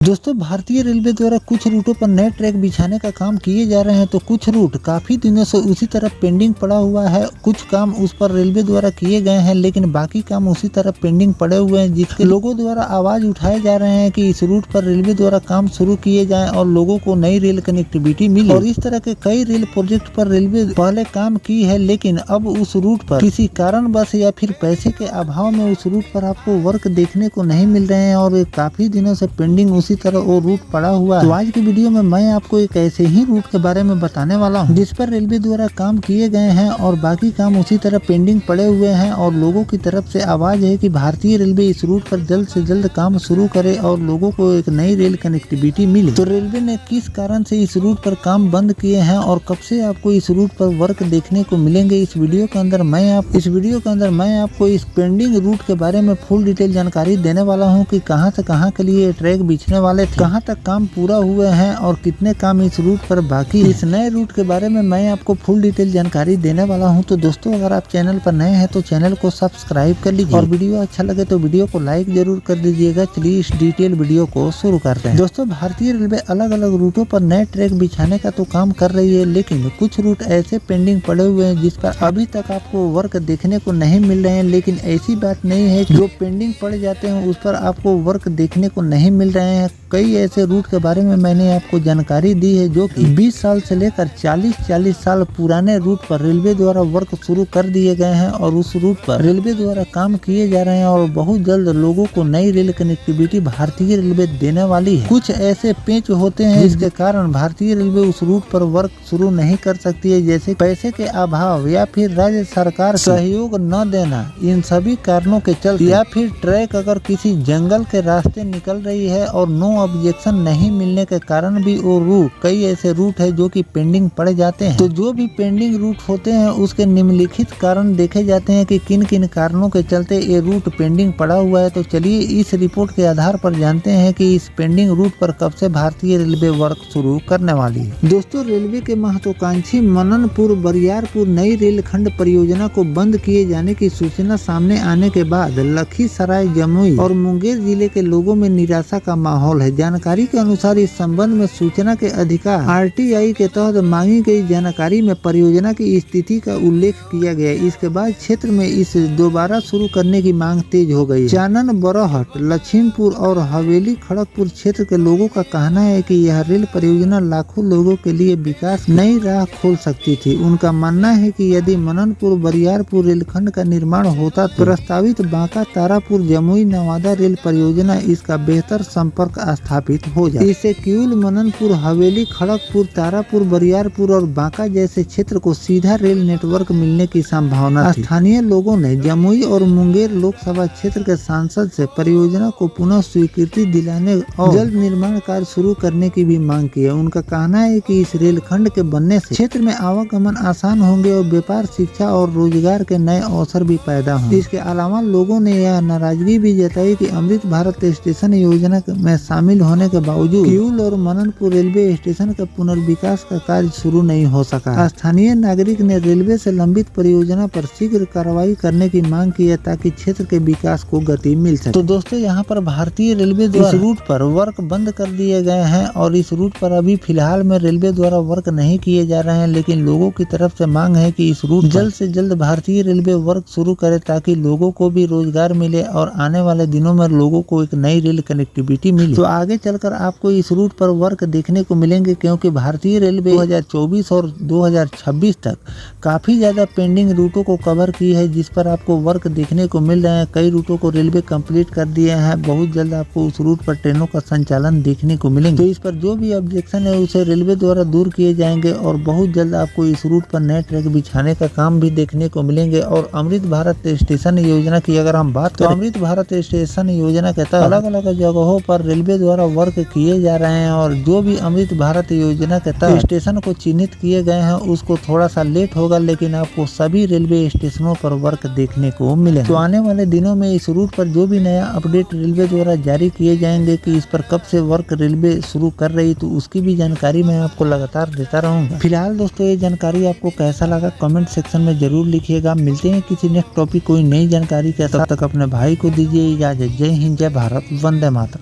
दोस्तों, भारतीय रेलवे द्वारा कुछ रूटों पर नए ट्रैक बिछाने का काम किए जा रहे हैं, तो कुछ रूट काफी दिनों से उसी तरह पेंडिंग पड़ा हुआ है। कुछ काम उस पर रेलवे द्वारा किए गए हैं, लेकिन बाकी काम उसी तरह पेंडिंग पड़े हुए हैं, जिसके लोगों द्वारा आवाज उठाए जा रहे हैं कि इस रूट पर रेलवे द्वारा काम शुरू किए जाए और लोगों को नई रेल कनेक्टिविटी मिले। और इस तरह के कई रेल प्रोजेक्ट पर रेलवे पहले काम की है, लेकिन अब उस रूट पर किसी कारणवश या फिर पैसे के अभाव में उस रूट पर आपको वर्क देखने को नहीं मिल रहे हैं और काफी दिनों से पेंडिंग उसी तरह वो रूट पड़ा हुआ है। तो आज की वीडियो में मैं आपको एक ऐसे ही रूट के बारे में बताने वाला हूं, जिस पर रेलवे द्वारा काम किए गए हैं और बाकी काम उसी तरह पेंडिंग पड़े हुए हैं और लोगों की तरफ से आवाज है कि भारतीय रेलवे इस रूट पर जल्द से जल्द काम शुरू करे और लोगों को एक नई रेल कनेक्टिविटी मिले। तो रेलवे ने किस कारण से इस रूट पर काम बंद किए हैं और कब से आपको इस रूट पर वर्क देखने को मिलेंगे, इस वीडियो के अंदर मैं आपको इस पेंडिंग रूट के बारे में फुल डिटेल जानकारी देने वाला हूं कि कहां से कहां के लिए ट्रैक बिछने वाले थे, कहां तक काम पूरा हुए हैं और कितने काम इस रूट पर बाकी है। इस नए रूट के बारे में मैं आपको फुल डिटेल जानकारी देने वाला हूं। तो दोस्तों, अगर आप चैनल पर नए हैं तो चैनल को सब्सक्राइब कर लीजिए और वीडियो अच्छा लगे तो वीडियो को लाइक जरूर कर दीजिएगा। चलिए इस डिटेल वीडियो को शुरू करते हैं। दोस्तों, भारतीय रेलवे अलग अलग रूटों पर नए ट्रैक बिछाने का तो काम कर रही है, लेकिन कुछ रूट ऐसे पेंडिंग पड़े हुए हैं जिस पर अभी तक आपको वर्क देखने को नहीं मिल रहे हैं। लेकिन ऐसी बात नहीं है कि जो पेंडिंग पड़ जाते हैं उस पर आपको वर्क देखने को नहीं मिल रहे हैं। कई ऐसे रूट के बारे में मैंने आपको जानकारी दी है जो कि 20 साल से लेकर 40 साल पुराने रूट पर रेलवे द्वारा वर्क शुरू कर दिए गए हैं और उस रूट पर रेलवे द्वारा काम किए जा रहे हैं और बहुत जल्द लोगों को नई रेल कनेक्टिविटी भारतीय रेलवे देने वाली है। कुछ ऐसे पेच होते हैं जिसके कारण भारतीय रेलवे उस रूट पर वर्क शुरू नहीं कर सकती है, जैसे पैसे के अभाव या फिर राज्य सरकार सहयोग न देना। इन सभी कारणों के चलते या फिर ट्रैक अगर किसी जंगल के रास्ते निकल रही है और नो ऑब्जेक्शन नहीं मिलने के कारण भी वो रूट, कई ऐसे रूट है जो कि पेंडिंग पड़ जाते हैं। तो जो भी पेंडिंग रूट होते हैं उसके निम्नलिखित कारण देखे जाते हैं कि किन किन कारणों के चलते ये रूट पेंडिंग पड़ा हुआ है। तो चलिए इस रिपोर्ट के आधार पर जानते हैं कि इस पेंडिंग रूट पर कब से भारतीय रेलवे वर्क शुरू करने वाली है। दोस्तों, रेलवे के महत्वाकांक्षी मननपुर बरियारपुर नई रेलखंड परियोजना को बंद किए जाने की सूचना सामने आने के बाद लखीसराय, जमुई और मुंगेर जिले के लोगों में निराशा का माहौल है। जानकारी के अनुसार इस संबंध में सूचना के अधिकार RTI के तहत मांगी गई जानकारी में परियोजना की स्थिति का उल्लेख किया गया। इसके बाद क्षेत्र में इसे दोबारा शुरू करने की मांग तेज हो गई। चानन, बरहट, लक्ष्मीपुर और हवेली खड़गपुर क्षेत्र के लोगों का कहना है कि यह रेल परियोजना लाखों लोगों के लिए विकास नई राह खोल सकती थी। उनका मानना है कि यदि मननपुर बरियारपुर रेलखंड का निर्माण होता तो प्रस्तावित बांका तारापुर जमुई नवादा रेल परियोजना इसका बेहतर संपर्क स्थापित हो जाए। इससे किऊल, मननपुर, हवेली, खड़गपुर, तारापुर, बरियारपुर और बांका जैसे क्षेत्र को सीधा रेल नेटवर्क मिलने की संभावना थी। स्थानीय लोगों ने जमुई और मुंगेर लोकसभा क्षेत्र के सांसद से परियोजना को पुनः स्वीकृति दिलाने और जल्द निर्माण कार्य शुरू करने की भी मांग की है। उनका कहना है कि इस रेलखंड के बनने से क्षेत्र में आवागमन आसान होंगे और व्यापार, शिक्षा और रोजगार के नए अवसर भी पैदा होंगे। इसके अलावा लोगों ने यह नाराजगी भी जताई कि अमृत भारत स्टेशन योजना में शामिल होने के बावजूद किऊल और मननपुर रेलवे स्टेशन का पुनर्विकास का कार्य शुरू नहीं हो सका। स्थानीय नागरिक ने रेलवे से लंबित परियोजना पर शीघ्र कार्रवाई करने की मांग की है ताकि क्षेत्र के विकास को गति मिल सके। तो दोस्तों, यहाँ पर भारतीय रेलवे द्वारा इस रूट पर वर्क बंद कर दिए गए हैं और इस रूट पर अभी फिलहाल में रेलवे द्वारा वर्क नहीं किए जा रहे हैं, लेकिन लोगों की तरफ से मांग है कि इस रूट जल्द से जल्द भारतीय रेलवे वर्क शुरू करे ताकि लोगों को भी रोजगार मिले और आने वाले दिनों में लोगों को एक नई रेल कनेक्टिविटी मिले। तो आगे चलकर आपको इस रूट पर वर्क देखने को मिलेंगे, क्योंकि भारतीय रेलवे 2024 और 2026 तक काफी ज्यादा पेंडिंग रूटों को कवर की है, जिस पर आपको वर्क देखने को मिल रहे हैं। कई रूटों को रेलवे कंप्लीट कर दिए हैं। बहुत जल्द आपको उस रूट पर ट्रेनों का संचालन देखने को मिलेंगे। तो इस पर जो भी ऑब्जेक्शन है उसे रेलवे द्वारा दूर किए जाएंगे और बहुत जल्द आपको इस रूट पर नए ट्रैक बिछाने का काम भी देखने को मिलेंगे। और अमृत भारत स्टेशन योजना की अगर हम बात करें, अमृत भारत स्टेशन योजना के तहत अलग अलग जगहों पर रेलवे द्वारा वर्क किए जा रहे हैं और जो भी अमृत भारत योजना के तहत स्टेशन को चिन्हित किए गए हैं उसको थोड़ा सा लेट होगा, लेकिन आपको सभी रेलवे स्टेशनों पर वर्क देखने को मिलेगा। तो आने वाले दिनों में इस रूट पर जो भी नया अपडेट रेलवे द्वारा जारी किए जाएंगे कि इस पर कब से वर्क रेलवे शुरू कर रही, तो उसकी भी जानकारी मैं आपको लगातार देता रहूंगा। फिलहाल दोस्तों, ये जानकारी आपको कैसा लगा कमेंट सेक्शन में जरूर लिखिएगा। मिलते हैं किसी नेक्स्ट टॉपिक कोई नई जानकारी के साथ। तब तक अपने भाई को दीजिए इजाजत। जय हिंद, जय भारत, वंदे मातरम।